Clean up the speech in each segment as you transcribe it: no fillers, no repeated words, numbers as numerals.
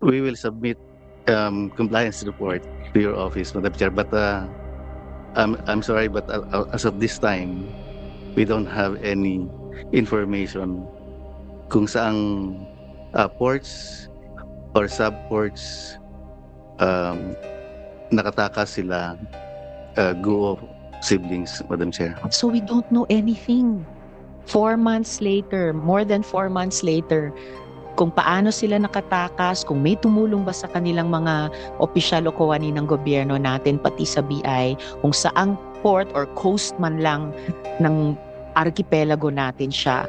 we will submit compliance report to your office, Madam Chair. But I'm sorry, but as of this time, we don't have any information kung saang ports or subports nakatakas sila Guo siblings, Madam Chair. So we don't know anything. 4 months later, more than 4 months later, kung paano sila nakatakas, kung may tumulong ba sa kanilang mga opisyal o kawani ng gobyerno natin, pati sa BI, kung saang port or coast man lang ng archipelago natin siya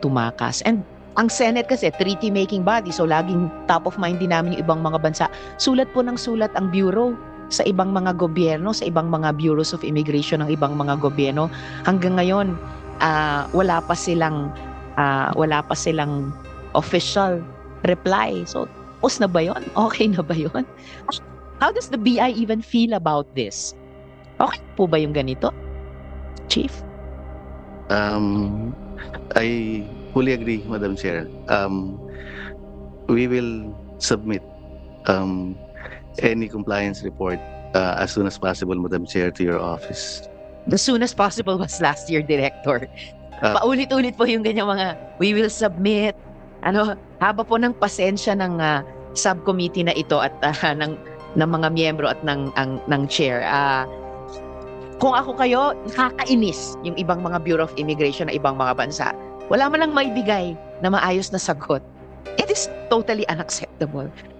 tumakas. And ang Senate kasi, treaty-making body, so laging top of mind din namin yung ibang mga bansa. Sulat po ng sulat ang Bureau sa ibang mga gobyerno, sa ibang mga bureaus of immigration ng ibang mga gobyerno. Hanggang ngayon, wala pa silang official reply. So, tapos na ba yun? Okay na ba yun? How does the BI even feel about this? Okay po ba yung ganito, Chief? I fully agree, Madam Chair. We will submit any compliance report as soon as possible, Madam Chair, to your office. The soonest possible was last year, Director. Paulit-ulit po yung ganyan mga, we will submit. Haba po ng pasensya ng subcommittee na ito at ng mga miyembro at ng chair. Kung ako kayo, nakakainis yung ibang mga Bureau of Immigration na ibang mga bansa. Wala man lang maibigay na maayos na sagot. It is totally unacceptable.